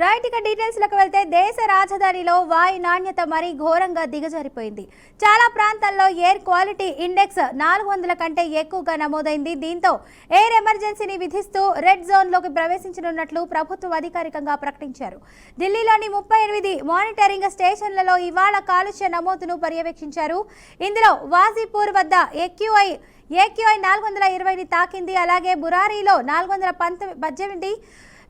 Right ఇక డీటెయిల్స్లోకి వెళ్తే దేశ రాజధానిలో వాయు నాణ్యత మరీ ఘోరంగా దిగజారిపోయింది. చాలా ప్రాంతాల్లో ఎయిర్ క్వాలిటీ ఇండెక్స్ 400 కంటే ఎక్కువగా నమోదైంది. దీంతో ఎయిర్ ఎమర్జెన్సీని విధిస్తూ రెడ్ జోన్లోకి ప్రవేశించనున్నట్లు ప్రభుత్వం అధికారికంగా ప్రకటించారు. ఢిల్లీలోని 38 మానిటరింగ్ స్టేషన్లలో ఇవాళ కాలుష్య నమోదును పర్యవేక్షించారు. ఇందులో వాజీపూర్ వద్ద AQI 420ని తాకింది. అలాగే బురారీలో 418,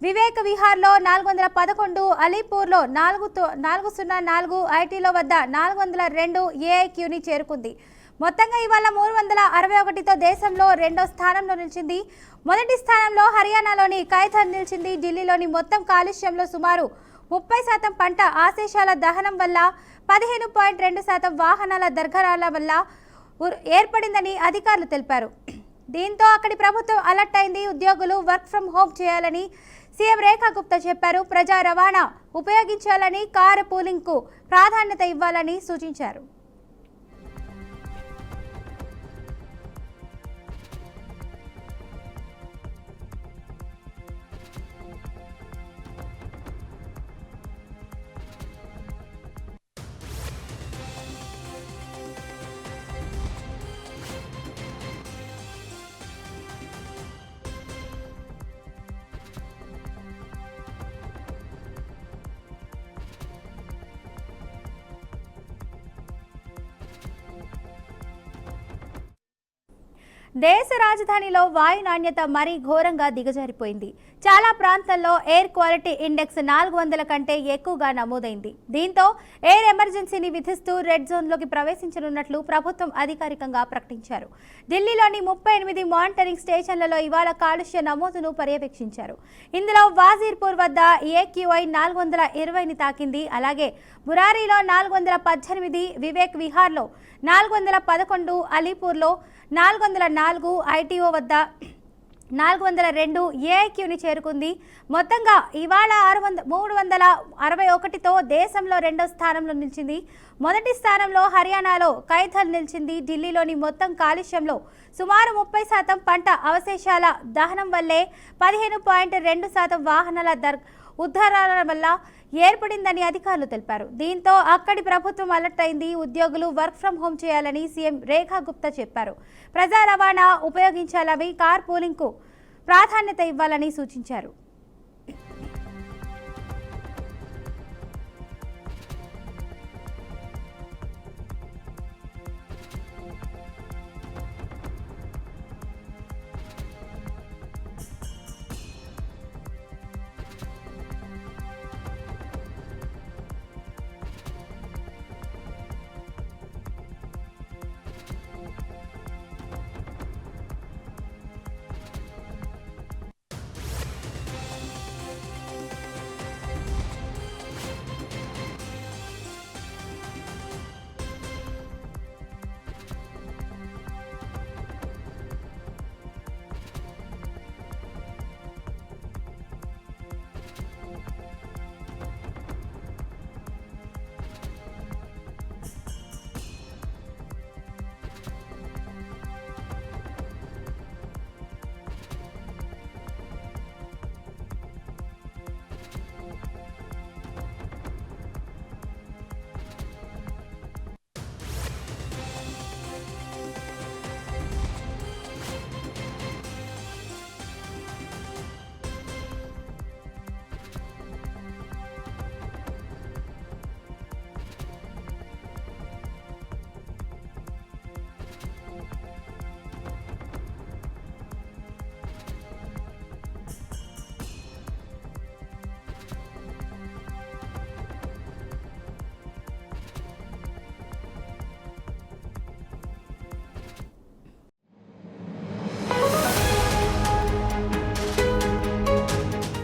వివేక్ విహార్లో 411, అలీపూర్లో 404, ఐటీలో వద్ద 402 AIQని చేరుకుంది. మొత్తంగా ఇవాళ 361తో దేశంలో రెండో స్థానంలో నిలిచింది. మొదటి స్థానంలో హర్యానాలోని కైథర్ నిలిచింది. ఢిల్లీలోని మొత్తం కాలుష్యంలో సుమారు 30% పంట ఆశేషాల దహనం వల్ల, 15.2% వాహనాల దర్ఘరాల వల్ల ఏర్పడిందని అధికారులు తెలిపారు. దీంతో అక్కడి ప్రభుత్వం అలర్ట్ అయింది. ఉద్యోగులు వర్క్ ఫ్రం హోమ్ చేయాలని సీఎం రేఖా గుప్తా చెప్పారు. ప్రజా రవాణా ఉపయోగించాలని, కార్ పూలింగ్కు ప్రాధాన్యత ఇవ్వాలని సూచించారు. దేశ రాజధానిలో వాయు నాణ్యత మరీ ఘోరంగా దిగజారిపోయింది. చాలా ప్రాంతాల్లో ఎయిర్ క్వాలిటీ ఇండెక్స్ 400 కంటే ఎక్కువగా నమోదైంది. దీంతో ఎయిర్ ఎమర్జెన్సీని విధిస్తూ రెడ్ జోన్లోకి ప్రవేశించనున్నట్లు ప్రభుత్వం అధికారికంగా ప్రకటించారు. ఢిల్లీలోని 38 మానిటరింగ్ స్టేషన్లలో ఇవాళ కాలుష్య నమోదును పర్యవేక్షించారు. ఇందులో వాజీర్పూర్ వద్ద AQI 420ని తాకింది. అలాగే బురారీలో 418, వివేక్ విహార్లో 411, అలీపూర్లో 404, ఐటీఓ వద్ద 402 AIQని చేరుకుంది. మొత్తంగా ఇవాళ 361తో దేశంలో రెండో స్థానంలో నిలిచింది. మొదటి స్థానంలో హర్యానాలో కైథల్ నిలిచింది. ఢిల్లీలోని మొత్తం కాలుష్యంలో సుమారు 30% పంట అవశేషాల దహనం వల్లే, 15.2% వాహనాల ఉద్ధరణ వల్ల ఏర్పడిందని అధికారులు తెలిపారు. దీంతో అక్కడి ప్రభుత్వం అలర్ట్ అయింది. ఉద్యోగులు వర్క్ ఫ్రం హోమ్ చేయాలని సీఎం రేఖా గుప్తా చెప్పారు. ప్రజా రవాణా ఉపయోగించాలని, కార్ పూలింగ్కు ప్రాధాన్యత ఇవ్వాలని సూచించారు.